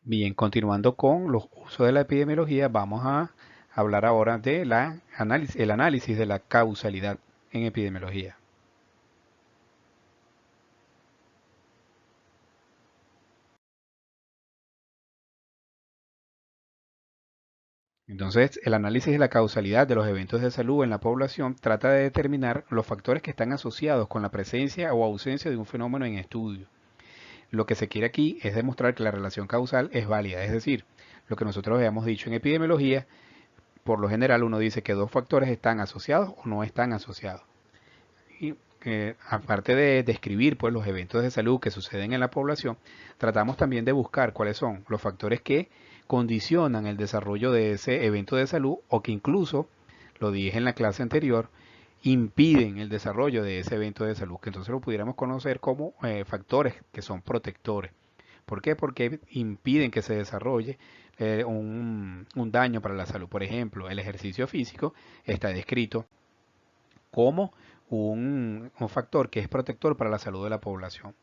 Bien, continuando con los usos de la epidemiología, vamos a hablar ahora de el análisis de la causalidad en epidemiología. Entonces, el análisis de la causalidad de los eventos de salud en la población trata de determinar los factores que están asociados con la presencia o ausencia de un fenómeno en estudio. Lo que se quiere aquí es demostrar que la relación causal es válida, es decir, lo que nosotros habíamos dicho en epidemiología, por lo general uno dice que dos factores están asociados o no están asociados. Y aparte de describir pues, los eventos de salud que suceden en la población, tratamos también de buscar cuáles son los factores que condicionan el desarrollo de ese evento de salud o que incluso, lo dije en la clase anterior, impiden el desarrollo de ese evento de salud, que entonces lo pudiéramos conocer como factores que son protectores. ¿Por qué? Porque impiden que se desarrolle un daño para la salud. Por ejemplo, el ejercicio físico está descrito como un factor que es protector para la salud de la población.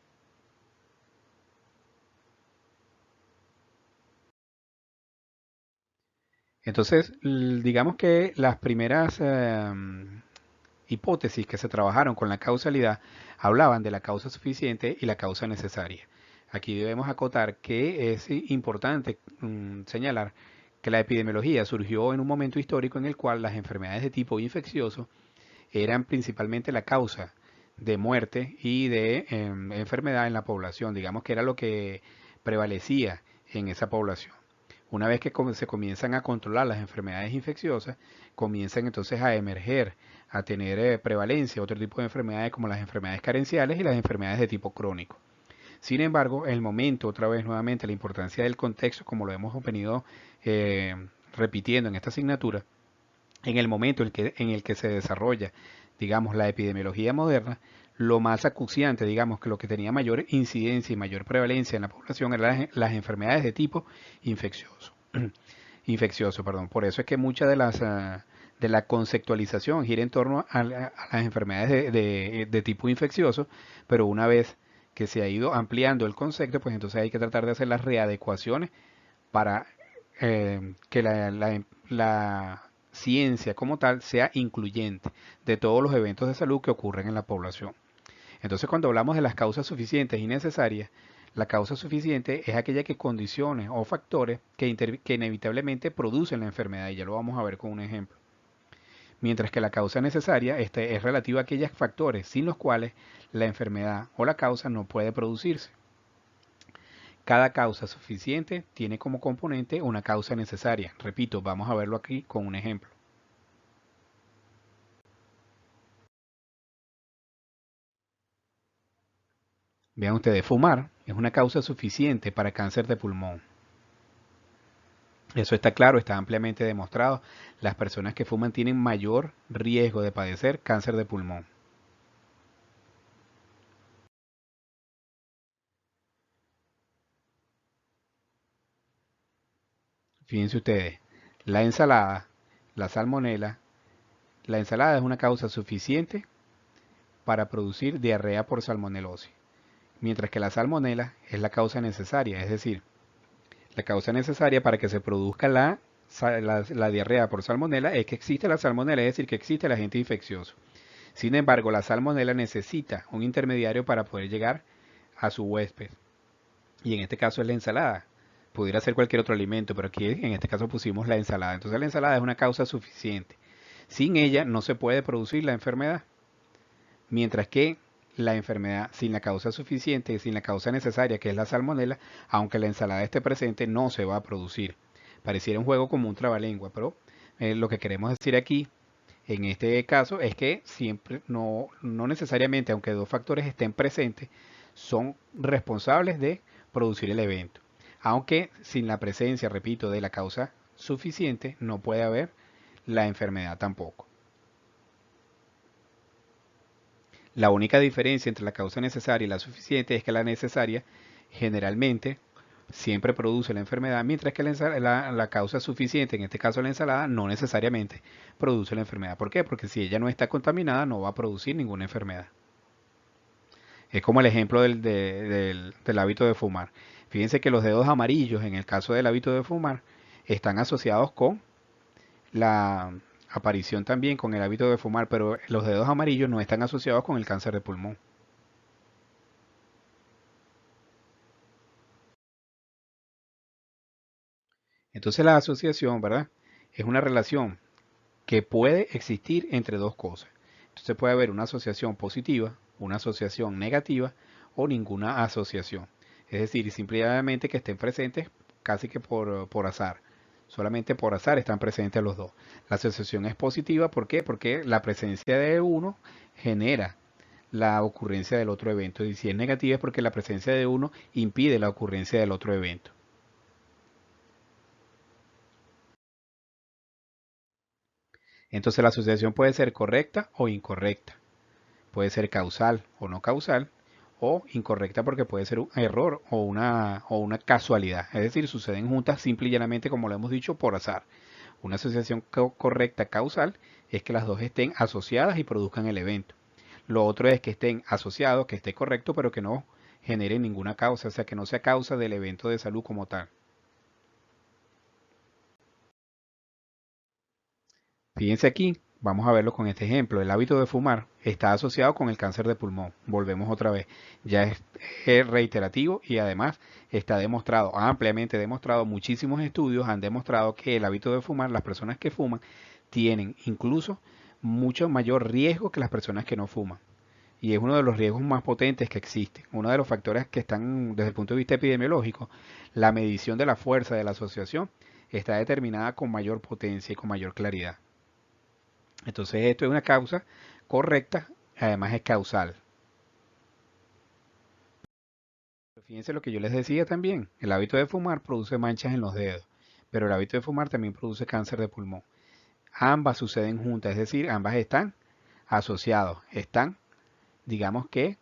Entonces, digamos que las primeras hipótesis que se trabajaron con la causalidad hablaban de la causa suficiente y la causa necesaria. Aquí debemos acotar que es importante señalar que la epidemiología surgió en un momento histórico en el cual las enfermedades de tipo infeccioso eran principalmente la causa de muerte y de enfermedad en la población, digamos que era lo que prevalecía en esa población. Una vez que se comienzan a controlar las enfermedades infecciosas, comienzan entonces a emerger, a tener prevalencia otro tipo de enfermedades como las enfermedades carenciales y las enfermedades de tipo crónico. Sin embargo, el momento, otra vez nuevamente, la importancia del contexto, como lo hemos venido eh, repitiendo en esta asignatura, en el momento en el que se desarrolla, digamos, la epidemiología moderna, lo más acuciante, digamos, que lo que tenía mayor incidencia y mayor prevalencia en la población eran las enfermedades de tipo infeccioso. Infeccioso, perdón. Por eso es que mucha de la conceptualización gira en torno a las enfermedades de tipo infeccioso, pero una vez que se ha ido ampliando el concepto, pues entonces hay que tratar de hacer las readecuaciones para que la ciencia como tal sea incluyente de todos los eventos de salud que ocurren en la población. Entonces, cuando hablamos de las causas suficientes y necesarias, la causa suficiente es aquella que condiciones o factores que inevitablemente producen la enfermedad, y ya lo vamos a ver con un ejemplo. Mientras que la causa necesaria es relativa a aquellos factores sin los cuales la enfermedad o la causa no puede producirse. Cada causa suficiente tiene como componente una causa necesaria. Repito, vamos a verlo aquí con un ejemplo. Vean ustedes, fumar es una causa suficiente para cáncer de pulmón. Eso está claro, está ampliamente demostrado. Las personas que fuman tienen mayor riesgo de padecer cáncer de pulmón. Fíjense ustedes, la ensalada, la salmonela, la ensalada es una causa suficiente para producir diarrea por salmonelosis, mientras que la salmonela es la causa necesaria, es decir, la causa necesaria para que se produzca la diarrea por salmonela es que existe la salmonela, es decir, que existe el agente infeccioso. Sin embargo, la salmonela necesita un intermediario para poder llegar a su huésped. Y en este caso es la ensalada. Pudiera ser cualquier otro alimento, pero aquí en este caso pusimos la ensalada. Entonces la ensalada es una causa suficiente. Sin ella no se puede producir la enfermedad. Mientras que la enfermedad sin la causa suficiente, sin la causa necesaria, que es la salmonela, aunque la ensalada esté presente, no se va a producir. Pareciera un juego como un trabalengua, pero lo que queremos decir aquí, en este caso, es que siempre, no necesariamente, aunque dos factores estén presentes, son responsables de producir el evento. Aunque sin la presencia, repito, de la causa suficiente, no puede haber la enfermedad tampoco. La única diferencia entre la causa necesaria y la suficiente es que la necesaria generalmente siempre produce la enfermedad, mientras que la causa suficiente, en este caso la ensalada, no necesariamente produce la enfermedad. ¿Por qué? Porque si ella no está contaminada no va a producir ninguna enfermedad. Es como el ejemplo del hábito de fumar. Fíjense que los dedos amarillos, en el caso del hábito de fumar, están asociados con la aparición también con el hábito de fumar, pero los dedos amarillos no están asociados con el cáncer de pulmón. Entonces la asociación, ¿verdad? Es una relación que puede existir entre dos cosas. Entonces puede haber una asociación positiva, una asociación negativa o ninguna asociación. Es decir, simplemente que estén presentes casi que por azar. Solamente por azar están presentes los dos. La asociación es positiva, ¿por qué? Porque la presencia de uno genera la ocurrencia del otro evento. Y si es negativa es porque la presencia de uno impide la ocurrencia del otro evento. Entonces la asociación puede ser correcta o incorrecta. Puede ser causal o no causal, o incorrecta porque puede ser un error o una casualidad. Es decir, suceden juntas simple y llanamente, como lo hemos dicho, por azar. Una asociación correcta causal es que las dos estén asociadas y produzcan el evento. Lo otro es que estén asociados, que esté correcto, pero que no generen ninguna causa, o sea, que no sea causa del evento de salud como tal. Fíjense aquí, vamos a verlo con este ejemplo. El hábito de fumar está asociado con el cáncer de pulmón. Volvemos otra vez. Ya es reiterativo y además está demostrado, ampliamente demostrado, muchísimos estudios han demostrado que el hábito de fumar, las personas que fuman, tienen incluso mucho mayor riesgo que las personas que no fuman. Y es uno de los riesgos más potentes que existen. Uno de los factores que están desde el punto de vista epidemiológico, la medición de la fuerza de la asociación está determinada con mayor potencia y con mayor claridad. Entonces esto es una causa correcta, además es causal. Fíjense lo que yo les decía también, el hábito de fumar produce manchas en los dedos, pero el hábito de fumar también produce cáncer de pulmón. Ambas suceden juntas, es decir, ambas están asociados, están, digamos que,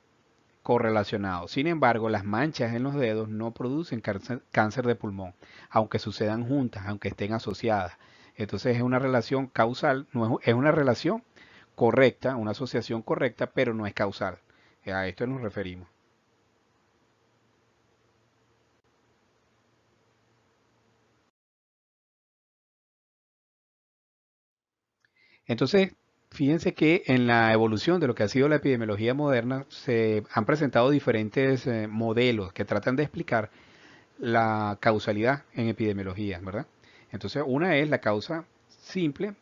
correlacionados. Sin embargo, las manchas en los dedos no producen cáncer de pulmón, aunque sucedan juntas, aunque estén asociadas. Entonces es una relación causal, no es una relación correcta, una asociación correcta, pero no es causal. A esto nos referimos. Entonces, fíjense que en la evolución de lo que ha sido la epidemiología moderna se han presentado diferentes modelos que tratan de explicar la causalidad en epidemiología, ¿verdad? Entonces, una es la causa simple,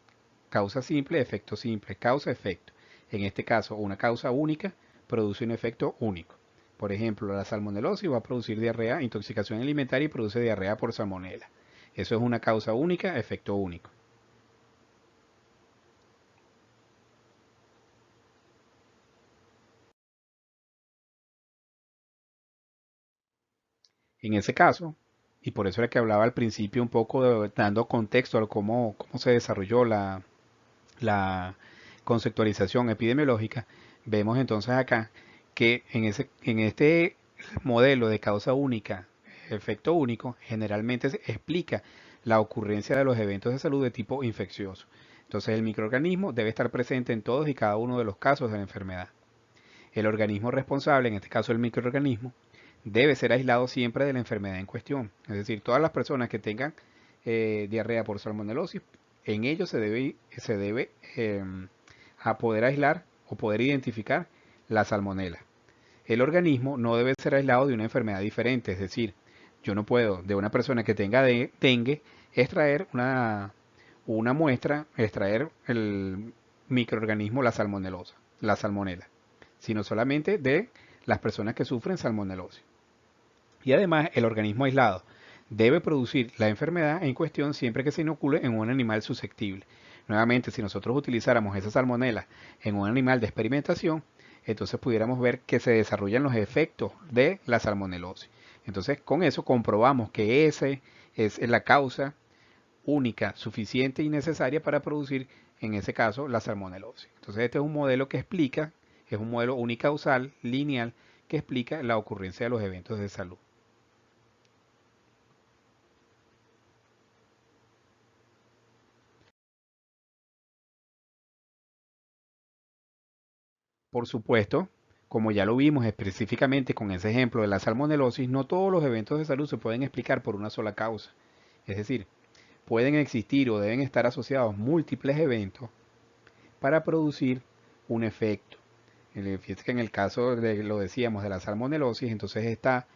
efecto simple, causa-efecto. En este caso, una causa única produce un efecto único. Por ejemplo, la salmonelosis va a producir diarrea, intoxicación alimentaria y produce diarrea por salmonela. Eso es una causa única, efecto único. En ese caso, y por eso era que hablaba al principio un poco dando contexto a cómo se desarrolló la conceptualización epidemiológica, vemos entonces acá que en este modelo de causa única, efecto único, generalmente se explica la ocurrencia de los eventos de salud de tipo infeccioso. Entonces el microorganismo debe estar presente en todos y cada uno de los casos de la enfermedad. El organismo responsable, en este caso el microorganismo, debe ser aislado siempre de la enfermedad en cuestión. Es decir, todas las personas que tengan diarrea por salmonelosis, en ellos se debe a poder aislar o poder identificar la salmonela. El organismo no debe ser aislado de una enfermedad diferente, es decir, yo no puedo de una persona que tenga dengue extraer una muestra, extraer el microorganismo, la salmonela, sino solamente de las personas que sufren salmonelosis. Y además, el organismo aislado debe producir la enfermedad en cuestión siempre que se inocule en un animal susceptible. Nuevamente, si nosotros utilizáramos esa salmonela en un animal de experimentación, entonces pudiéramos ver que se desarrollan los efectos de la salmonelosis. Entonces, con eso comprobamos que esa es la causa única, suficiente y necesaria para producir, en ese caso, la salmonelosis. Entonces, este es un modelo que explica, es un modelo unicausal, lineal, que explica la ocurrencia de los eventos de salud. Por supuesto, como ya lo vimos específicamente con ese ejemplo de la salmonelosis, no todos los eventos de salud se pueden explicar por una sola causa. Es decir, pueden existir o deben estar asociados múltiples eventos para producir un efecto. Fíjate que en el caso de, lo decíamos, de la salmonelosis, entonces está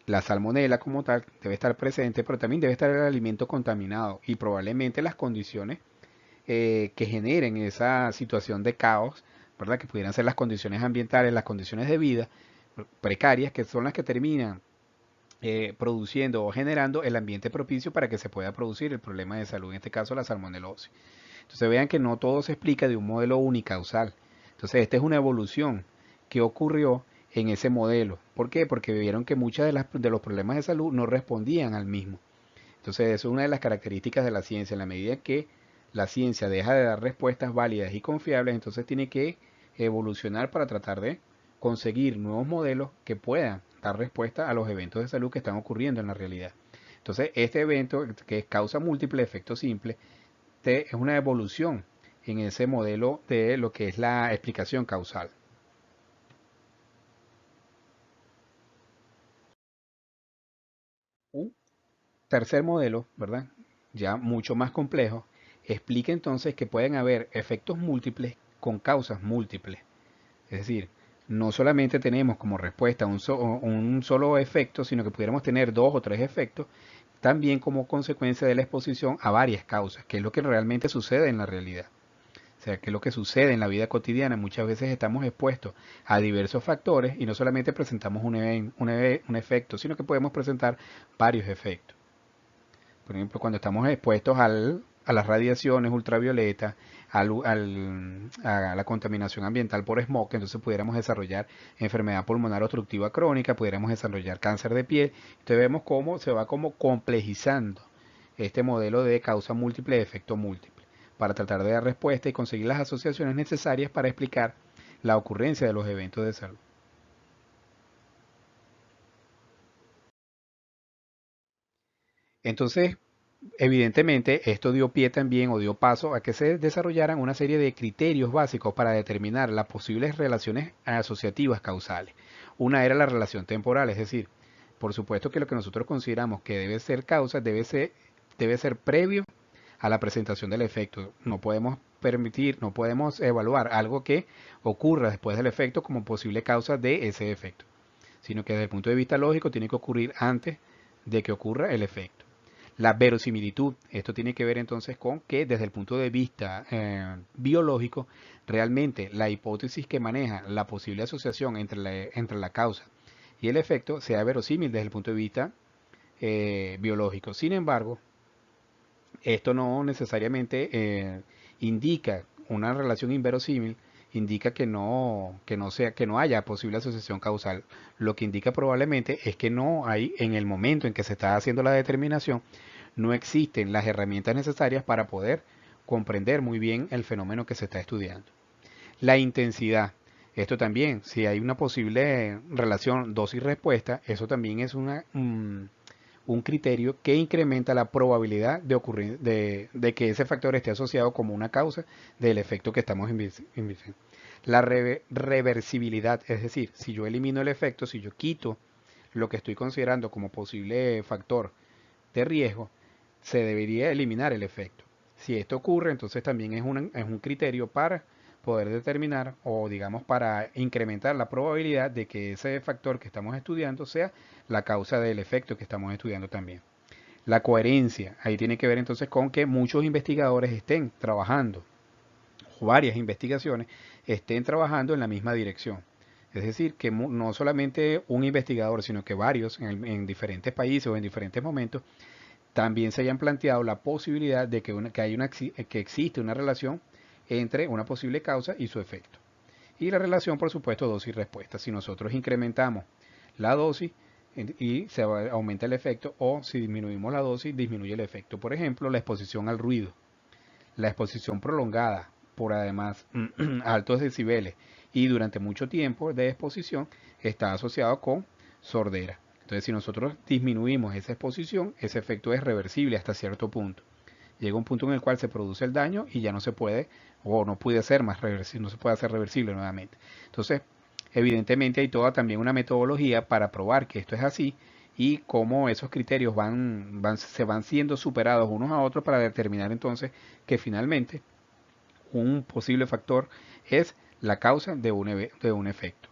la salmonela como tal, debe estar presente, pero también debe estar el alimento contaminado y probablemente las condiciones que generen esa situación de caos, ¿verdad? Que pudieran ser las condiciones ambientales, las condiciones de vida precarias, que son las que terminan produciendo o generando el ambiente propicio para que se pueda producir el problema de salud, en este caso la salmonelosis. Entonces vean que no todo se explica de un modelo unicausal. Entonces esta es una evolución que ocurrió en ese modelo. ¿Por qué? Porque vieron que muchos de los problemas de salud no respondían al mismo. Entonces eso es una de las características de la ciencia. En la medida que la ciencia deja de dar respuestas válidas y confiables, entonces tiene que evolucionar para tratar de conseguir nuevos modelos que puedan dar respuesta a los eventos de salud que están ocurriendo en la realidad. Entonces este evento, que es causa múltiple, efecto simple, es una evolución en ese modelo de lo que es la explicación causal. Un tercer modelo, ¿verdad? Ya mucho más complejo, explica entonces que pueden haber efectos múltiples con causas múltiples. Es decir, no solamente tenemos como respuesta un solo efecto, sino que pudiéramos tener dos o tres efectos, también como consecuencia de la exposición a varias causas, que es lo que realmente sucede en la realidad. O sea, que es lo que sucede en la vida cotidiana. Muchas veces estamos expuestos a diversos factores y no solamente presentamos un efecto, sino que podemos presentar varios efectos. Por ejemplo, cuando estamos expuestos a las radiaciones ultravioletas, a la contaminación ambiental por smog, entonces pudiéramos desarrollar enfermedad pulmonar obstructiva crónica, pudiéramos desarrollar cáncer de piel. Entonces vemos cómo se va como complejizando este modelo de causa múltiple, efecto múltiple, para tratar de dar respuesta y conseguir las asociaciones necesarias para explicar la ocurrencia de los eventos de salud. Entonces, evidentemente, esto dio pie también o dio paso a que se desarrollaran una serie de criterios básicos para determinar las posibles relaciones asociativas causales. Una era la relación temporal, es decir, por supuesto que lo que nosotros consideramos que debe ser causa debe ser previo a la presentación del efecto. No podemos permitir, no podemos evaluar algo que ocurra después del efecto como posible causa de ese efecto, sino que desde el punto de vista lógico tiene que ocurrir antes de que ocurra el efecto. La verosimilitud, esto tiene que ver entonces con que desde el punto de vista biológico, realmente la hipótesis que maneja la posible asociación entre la causa y el efecto sea verosímil desde el punto de vista biológico. Sin embargo, esto no necesariamente indica una relación inverosímil, indica que no haya posible asociación causal. Lo que indica probablemente es que no hay, en el momento en que se está haciendo la determinación, no existen las herramientas necesarias para poder comprender muy bien el fenómeno que se está estudiando. La intensidad. Esto también, si hay una posible relación dosis-respuesta, eso también es un criterio que incrementa la probabilidad de que ese factor esté asociado como una causa del efecto que estamos investigando. La reversibilidad, es decir, si yo elimino el efecto, si yo quito lo que estoy considerando como posible factor de riesgo, se debería eliminar el efecto. Si esto ocurre, entonces también es un criterio para poder determinar o digamos para incrementar la probabilidad de que ese factor que estamos estudiando sea la causa del efecto que estamos estudiando también. La coherencia, ahí tiene que ver entonces con que muchos investigadores estén trabajando, varias investigaciones estén trabajando en la misma dirección. Es decir, que no solamente un investigador, sino que varios en diferentes países o en diferentes momentos también se hayan planteado la posibilidad de que existe una relación entre una posible causa y su efecto. Y la relación, por supuesto, dosis y respuesta. Si nosotros incrementamos la dosis y aumenta el efecto, o si disminuimos la dosis, disminuye el efecto. Por ejemplo, la exposición al ruido, la exposición prolongada por además altos decibeles y durante mucho tiempo de exposición está asociado con sordera. Entonces, si nosotros disminuimos esa exposición, ese efecto es reversible hasta cierto punto. Llega un punto en el cual se produce el daño y ya no se puede o no puede ser más reversible, no se puede hacer reversible nuevamente. Entonces, Evidentemente hay toda también una metodología para probar que esto es así y cómo esos criterios se van siendo superados unos a otros para determinar entonces que finalmente un posible factor es la causa de un efecto.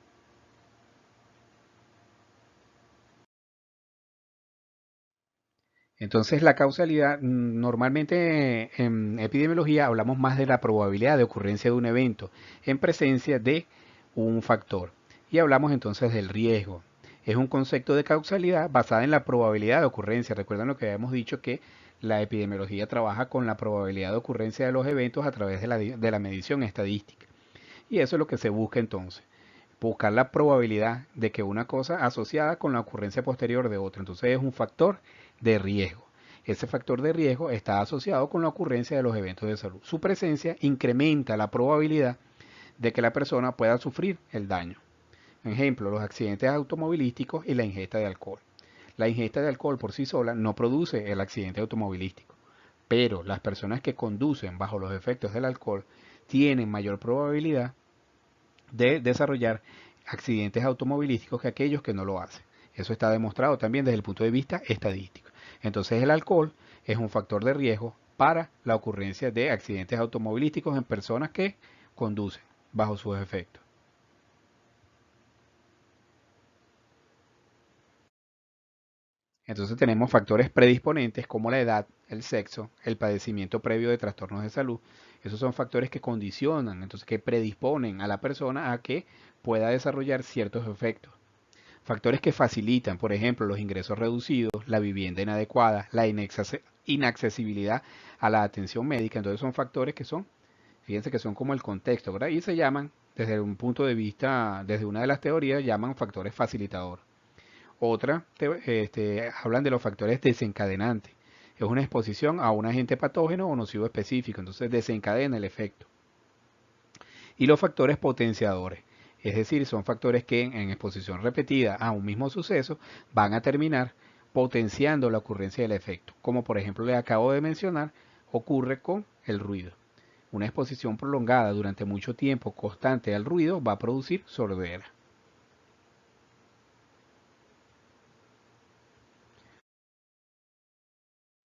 Entonces la causalidad, normalmente en epidemiología hablamos más de la probabilidad de ocurrencia de un evento en presencia de un factor. Y hablamos entonces del riesgo. Es un concepto de causalidad basada en la probabilidad de ocurrencia. Recuerdan lo que habíamos dicho, que la epidemiología trabaja con la probabilidad de ocurrencia de los eventos a través de la medición estadística. Y eso es lo que se busca entonces, buscar la probabilidad de que una cosa asociada con la ocurrencia posterior de otra. Entonces es un factor de riesgo. Ese factor de riesgo está asociado con la ocurrencia de los eventos de salud. Su presencia incrementa la probabilidad de que la persona pueda sufrir el daño. Ejemplo, los accidentes automovilísticos y la ingesta de alcohol. La ingesta de alcohol por sí sola no produce el accidente automovilístico, pero las personas que conducen bajo los efectos del alcohol tienen mayor probabilidad de desarrollar accidentes automovilísticos que aquellos que no lo hacen. Eso está demostrado también desde el punto de vista estadístico. Entonces el alcohol es un factor de riesgo para la ocurrencia de accidentes automovilísticos en personas que conducen bajo sus efectos. Entonces tenemos factores predisponentes como la edad, el sexo, el padecimiento previo de trastornos de salud. Esos son factores que condicionan, entonces que predisponen a la persona a que pueda desarrollar ciertos efectos. Factores que facilitan, por ejemplo, los ingresos reducidos, la vivienda inadecuada, la inaccesibilidad a la atención médica. Entonces son factores que son, fíjense que son como el contexto, ¿verdad? Y se llaman, desde un punto de vista, desde una de las teorías, llaman factores facilitadores. Otra, hablan de los factores desencadenantes. Es una exposición a un agente patógeno o nocivo específico, entonces desencadena el efecto. Y los factores potenciadores, es decir, son factores que en exposición repetida a un mismo suceso van a terminar potenciando la ocurrencia del efecto, como por ejemplo le acabo de mencionar, ocurre con el ruido. Una exposición prolongada durante mucho tiempo constante al ruido va a producir sordera.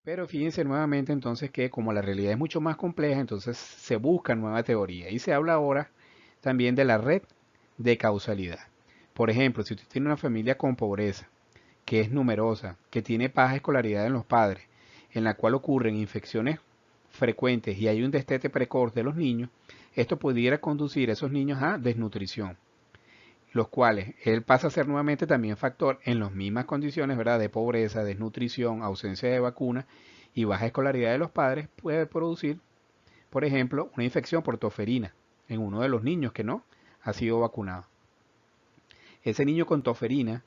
Pero fíjense nuevamente entonces que como la realidad es mucho más compleja, entonces se busca nueva teoría y se habla ahora también de la red de causalidad. Por ejemplo, si usted tiene una familia con pobreza, que es numerosa, que tiene baja escolaridad en los padres, en la cual ocurren infecciones frecuentes y hay un destete precoz de los niños, esto pudiera conducir a esos niños a desnutrición, los cuales él pasa a ser nuevamente también factor en las mismas condiciones, ¿verdad? De pobreza, desnutrición, ausencia de vacuna y baja escolaridad de los padres, puede producir, por ejemplo, una infección por toferina en uno de los niños que no ha sido vacunado. Ese niño con toferina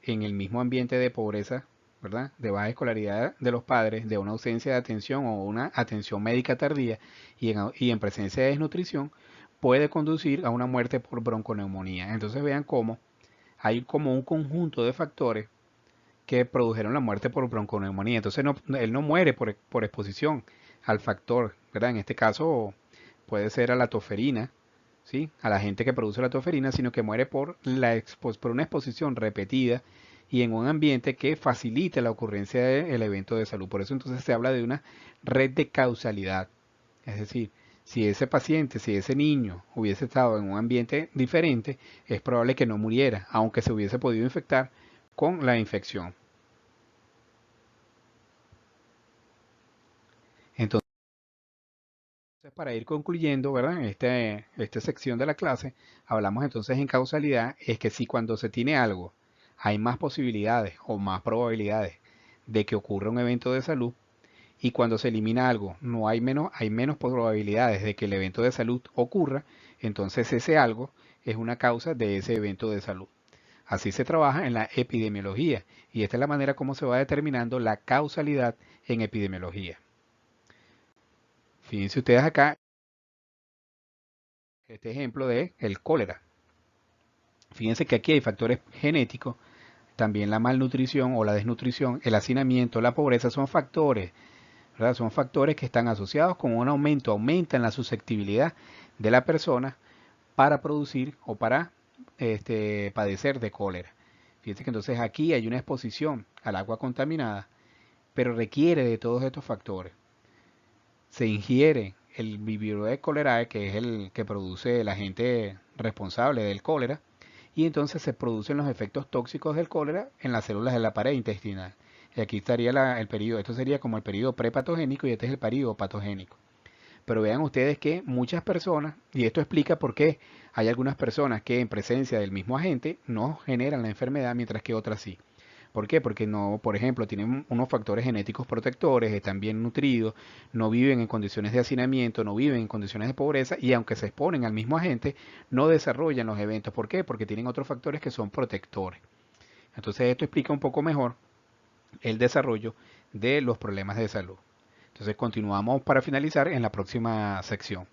en el mismo ambiente de pobreza, ¿verdad? De baja escolaridad de los padres, de una ausencia de atención o una atención médica tardía y en presencia de desnutrición, puede conducir a una muerte por bronconeumonía. Entonces vean cómo hay como un conjunto de factores que produjeron la muerte por bronconeumonía. Entonces él no muere por exposición al factor, ¿verdad? En este caso puede ser a la toferina, ¿sí? A la gente que produce la toferina, sino que muere por una exposición repetida y en un ambiente que facilite la ocurrencia del evento de salud. Por eso entonces se habla de una red de causalidad. Es decir, si ese paciente, si ese niño hubiese estado en un ambiente diferente, es probable que no muriera, aunque se hubiese podido infectar con la infección. Entonces, para ir concluyendo, ¿verdad? Esta sección de la clase, hablamos entonces en causalidad, es que si cuando se tiene algo hay más posibilidades o más probabilidades de que ocurra un evento de salud, y cuando se elimina algo no hay menos probabilidades de que el evento de salud ocurra, entonces ese algo es una causa de ese evento de salud. Así se trabaja en la epidemiología y esta es la manera como se va determinando la causalidad en epidemiología. Fíjense ustedes acá este ejemplo de el cólera. Fíjense que aquí hay factores genéticos, también la malnutrición o la desnutrición, el hacinamiento, la pobreza son factores, ¿verdad? Son factores que están asociados con aumentan la susceptibilidad de la persona para producir o para padecer de cólera. Fíjense que entonces aquí hay una exposición al agua contaminada, pero requiere de todos estos factores. Se ingiere el Vibrio cholerae, que es el que produce el agente responsable del cólera, y entonces se producen los efectos tóxicos del cólera en las células de la pared intestinal. Y aquí estaría el periodo, esto sería como el periodo prepatogénico y este es el periodo patogénico. Pero vean ustedes que muchas personas, y esto explica por qué hay algunas personas que en presencia del mismo agente no generan la enfermedad, mientras que otras sí. ¿Por qué? Porque no, por ejemplo, tienen unos factores genéticos protectores, están bien nutridos, no viven en condiciones de hacinamiento, no viven en condiciones de pobreza y aunque se exponen al mismo agente, no desarrollan los eventos. ¿Por qué? Porque tienen otros factores que son protectores. Entonces esto explica un poco mejor el desarrollo de los problemas de salud. Entonces continuamos para finalizar en la próxima sección.